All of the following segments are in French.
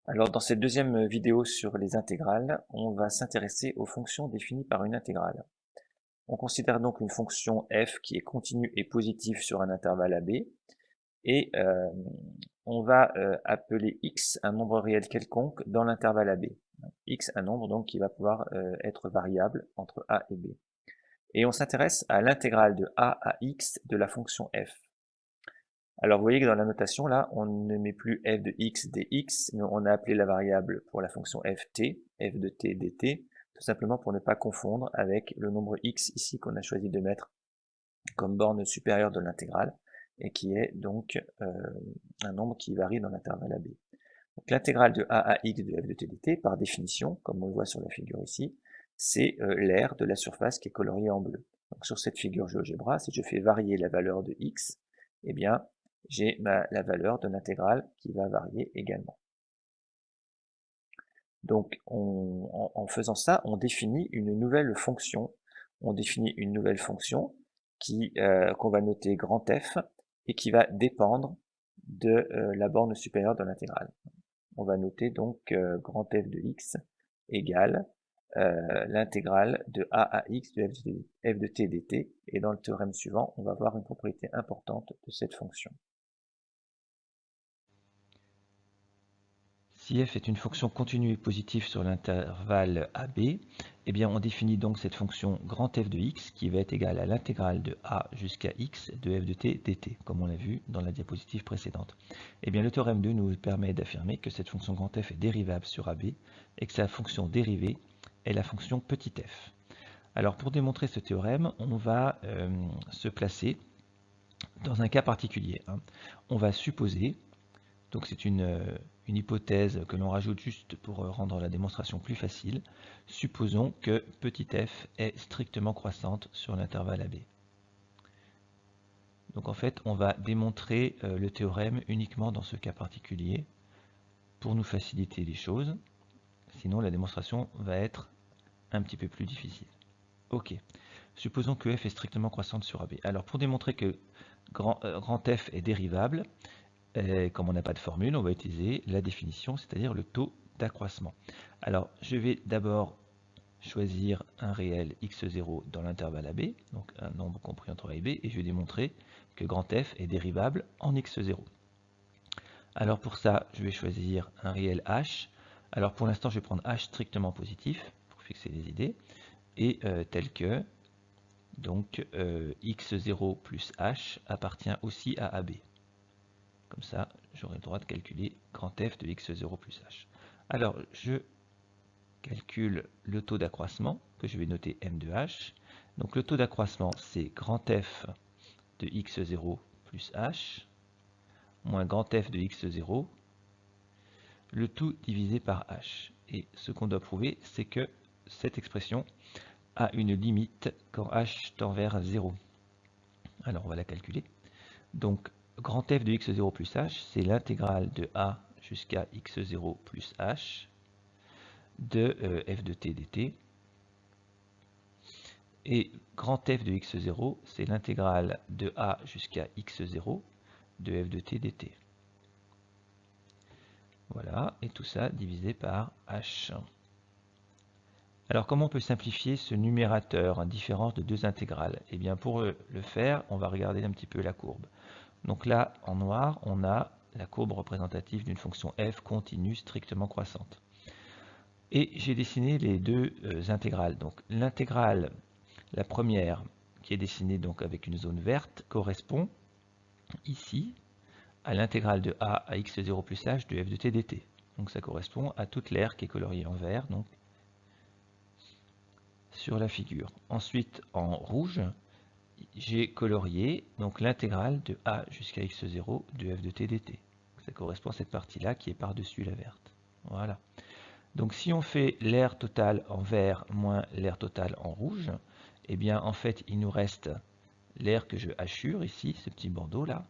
Alors, dans cette deuxième vidéo sur les intégrales, on va s'intéresser aux fonctions définies par une intégrale. On considère donc une fonction f qui est continue et positive sur un intervalle AB, et on va appeler x un nombre réel quelconque dans l'intervalle AB. X un nombre donc qui va pouvoir être variable entre a et b. Et on s'intéresse à l'intégrale de a à x de la fonction f. Alors vous voyez que dans la notation là, on ne met plus f de x dx, mais on a appelé la variable pour la fonction ft, f de t dt, tout simplement pour ne pas confondre avec le nombre x ici qu'on a choisi de mettre comme borne supérieure de l'intégrale, et qui est donc un nombre qui varie dans l'intervalle AB. Donc l'intégrale de a à x de f de t dt, par définition, comme on le voit sur la figure ici, c'est l'aire de la surface qui est coloriée en bleu. Donc sur cette figure GeoGebra, si je fais varier la valeur de x, eh bien j'ai la valeur de l'intégrale qui va varier également. Donc en faisant ça, on définit une nouvelle fonction. On définit une nouvelle fonction qu'on va noter grand F et qui va dépendre de la borne supérieure de l'intégrale. On va noter donc grand F de x égale l'intégrale de a à x de f de t dt. Et dans le théorème suivant, on va voir une propriété importante de cette fonction. Si f est une fonction continue et positive sur l'intervalle AB, eh bien on définit donc cette fonction grand F de x qui va être égale à l'intégrale de a jusqu'à x de f de t dt, comme on l'a vu dans la diapositive précédente. Eh bien le théorème 2 nous permet d'affirmer que cette fonction grand F est dérivable sur AB et que sa fonction dérivée est la fonction petit f. Alors pour démontrer ce théorème, on va se placer dans un cas particulier. On va supposer, donc c'est une hypothèse que l'on rajoute juste pour rendre la démonstration plus facile. Supposons que petit f est strictement croissante sur l'intervalle AB. Donc en fait, on va démontrer le théorème uniquement dans ce cas particulier pour nous faciliter les choses. Sinon, la démonstration va être un petit peu plus difficile. Ok. Supposons que f est strictement croissante sur AB. Alors pour démontrer que grand F est dérivable, comme on n'a pas de formule, on va utiliser la définition, c'est-à-dire le taux d'accroissement. Alors, je vais d'abord choisir un réel x0 dans l'intervalle AB, donc un nombre compris entre a et b, et je vais démontrer que grand F est dérivable en x0. Alors pour ça, je vais choisir un réel h. Alors pour l'instant, je vais prendre h strictement positif, pour fixer les idées, et tel que, donc x0 plus h appartient aussi à AB. Comme ça, j'aurai le droit de calculer grand F de x0 plus h. Alors, je calcule le taux d'accroissement, que je vais noter m de h. Donc le taux d'accroissement, c'est grand F de x0 plus h, moins grand F de x0, le tout divisé par h. Et ce qu'on doit prouver, c'est que cette expression a une limite quand h tend vers 0. Alors on va la calculer. Donc grand F de x0 plus h, c'est l'intégrale de a jusqu'à x0 plus h de f de t dt. Et grand F de x0, c'est l'intégrale de a jusqu'à x0 de f de t dt. Voilà, et tout ça divisé par h. Alors comment on peut simplifier ce numérateur, différence de deux intégrales? Eh bien pour le faire, on va regarder un petit peu la courbe. Donc là, en noir, on a la courbe représentative d'une fonction f continue strictement croissante. Et j'ai dessiné les deux intégrales. Donc l'intégrale, la première, qui est dessinée donc avec une zone verte, correspond ici à l'intégrale de a à x0 plus h de f de t dt. Donc ça correspond à toute l'aire qui est coloriée en vert, donc sur la figure. Ensuite, en rouge, j'ai colorié donc l'intégrale de a jusqu'à x0 de f de t dt. Ça correspond à cette partie-là qui est par-dessus la verte. Voilà. Donc si on fait l'aire totale en vert moins l'aire totale en rouge, eh bien en fait il nous reste l'aire que je hachure ici, ce petit bandeau là.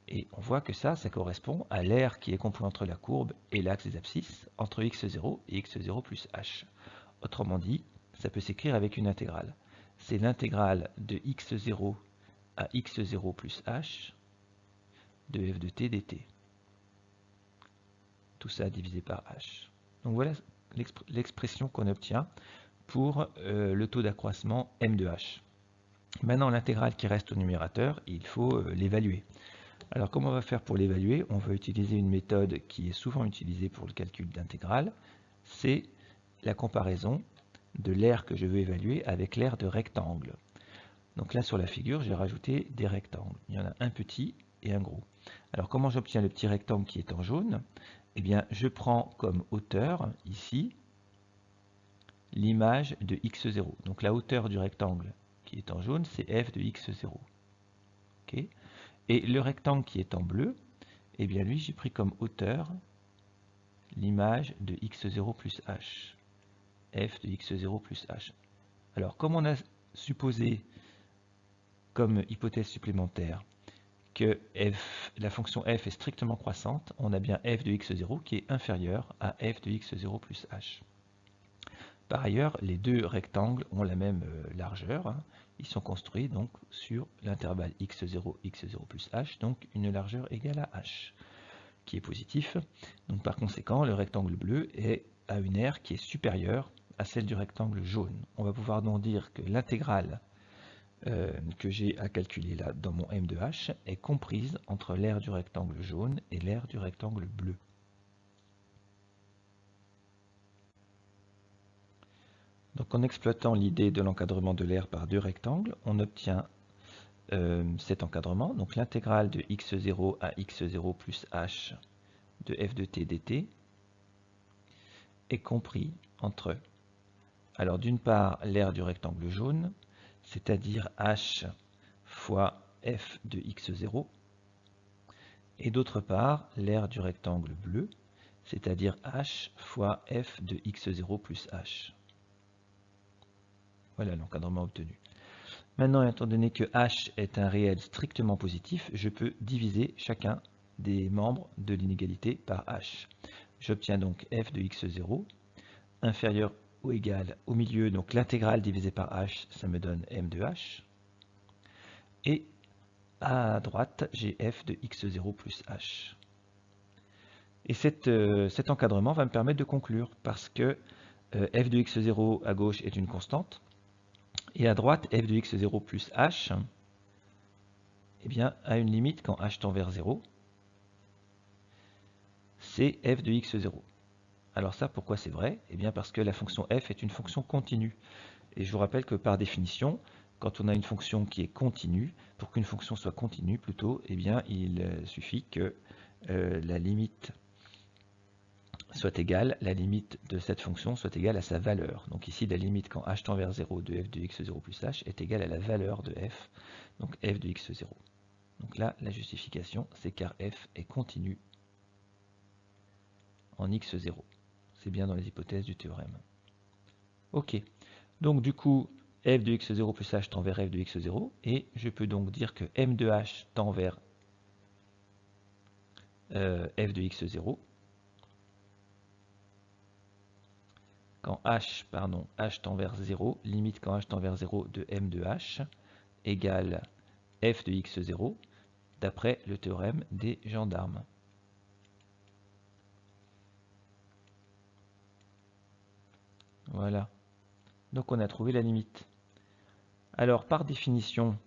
Et on voit que ça correspond à l'aire qui est compris entre la courbe et l'axe des abscisses, entre x0 et x0 plus h. Autrement dit, ça peut s'écrire avec une intégrale. C'est l'intégrale de x0 à x0 plus h de f de t dt. tout ça divisé par h. Donc voilà l'expression qu'on obtient pour le taux d'accroissement m de h. Maintenant, l'intégrale qui reste au numérateur, il faut l'évaluer. Alors, comment on va faire pour l'évaluer? On va utiliser une méthode qui est souvent utilisée pour le calcul d'intégrale. C'est la comparaison de l'aire que je veux évaluer avec l'aire de rectangle. Donc là, sur la figure, j'ai rajouté des rectangles. Il y en a un petit et un gros. Alors, comment j'obtiens le petit rectangle qui est en jaune? Eh bien, je prends comme hauteur, ici, l'image de x0. Donc la hauteur du rectangle qui est en jaune, c'est f de x0. Okay. Et le rectangle qui est en bleu, eh bien lui, j'ai pris comme hauteur l'image de x0 plus h. F de x0 plus h. Alors, comme on a supposé comme hypothèse supplémentaire que la fonction f est strictement croissante, on a bien f de x0 qui est inférieur à f de x0 plus h. Par ailleurs, les deux rectangles ont la même largeur. Hein. Ils sont construits donc sur l'intervalle x0, x0 plus h, donc une largeur égale à h, qui est positif. Donc par conséquent, le rectangle bleu a une aire qui est supérieure à celle du rectangle jaune. On va pouvoir donc dire que l'intégrale que j'ai à calculer là dans mon m de h est comprise entre l'aire du rectangle jaune et l'aire du rectangle bleu. Donc en exploitant l'idée de l'encadrement de l'aire par deux rectangles, on obtient cet encadrement. Donc l'intégrale de x0 à x0 plus h de f de t dt est compris entre, alors d'une part, l'aire du rectangle jaune, c'est-à-dire h fois f de x0, et d'autre part, l'aire du rectangle bleu, c'est-à-dire h fois f de x0 plus h. Voilà l'encadrement obtenu. Maintenant, étant donné que h est un réel strictement positif, je peux diviser chacun des membres de l'inégalité par h. J'obtiens donc f de x0 inférieur ou égal au milieu, donc l'intégrale divisée par h, ça me donne m de h. Et à droite, j'ai f de x0 plus h. Et cet encadrement va me permettre de conclure, parce que f de x0 à gauche est une constante, et à droite, f de x0 plus h eh bien, a une limite quand h tend vers 0, c'est f de x0. Alors ça, pourquoi c'est vrai? Eh bien parce que la fonction f est une fonction continue. Et je vous rappelle que par définition, quand on a une fonction qui est continue, pour qu'une fonction soit continue plutôt, eh bien il suffit que la limite soit égale, la limite de cette fonction soit égale à sa valeur. Donc ici, la limite quand h tend vers 0 de f de x0 plus h est égale à la valeur de f, donc f de x0. Donc là, la justification, c'est car f est continu en x0. C'est bien dans les hypothèses du théorème. Ok, donc du coup, f de x0 plus h tend vers f de x0, et je peux donc dire que m de h tend vers f de x0, quand h tend vers 0, limite quand h tend vers 0 de m de h, égale f de x0, d'après le théorème des gendarmes. Voilà. Donc on a trouvé la limite. Alors par définition,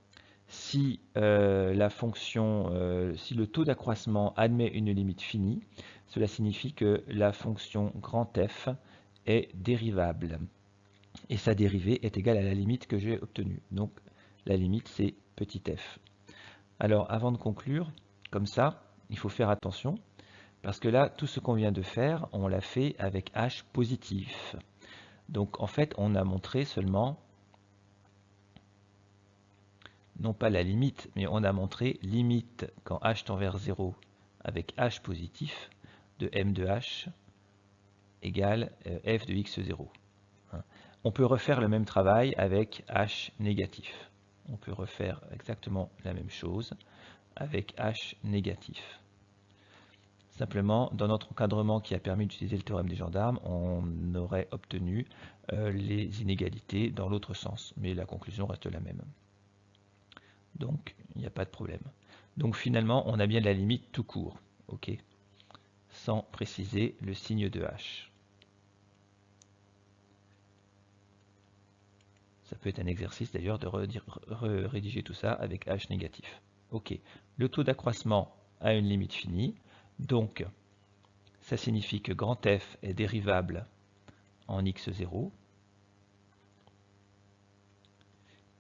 si la fonction, si le taux d'accroissement admet une limite finie, cela signifie que la fonction grand F est dérivable. Et sa dérivée est égale à la limite que j'ai obtenue. Donc la limite c'est petit f. Alors avant de conclure, comme ça, il faut faire attention, parce que là, tout ce qu'on vient de faire, on l'a fait avec h positif. Donc en fait, on a montré seulement, non pas la limite, mais on a montré limite quand h tend vers 0 avec h positif de m de h égale f de x0. On peut refaire le même travail avec h négatif. On peut refaire exactement la même chose avec h négatif. Simplement, dans notre encadrement qui a permis d'utiliser le théorème des gendarmes, on aurait obtenu les inégalités dans l'autre sens, mais la conclusion reste la même. Donc, il n'y a pas de problème. Donc finalement, on a bien la limite tout court. Ok. sans préciser le signe de h. Ça peut être un exercice d'ailleurs de rédiger tout ça avec h négatif. Ok, le taux d'accroissement a une limite finie, donc ça signifie que grand F est dérivable en x0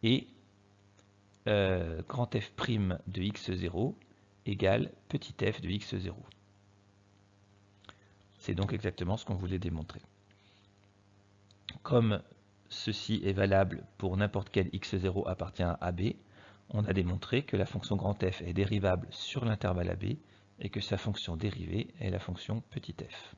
et grand F' de x0 égale petit f de x0. C'est donc exactement ce qu'on voulait démontrer. Comme ceci est valable pour n'importe quel x0 appartient à AB, on a démontré que la fonction grand F est dérivable sur l'intervalle AB et que sa fonction dérivée est la fonction petit f.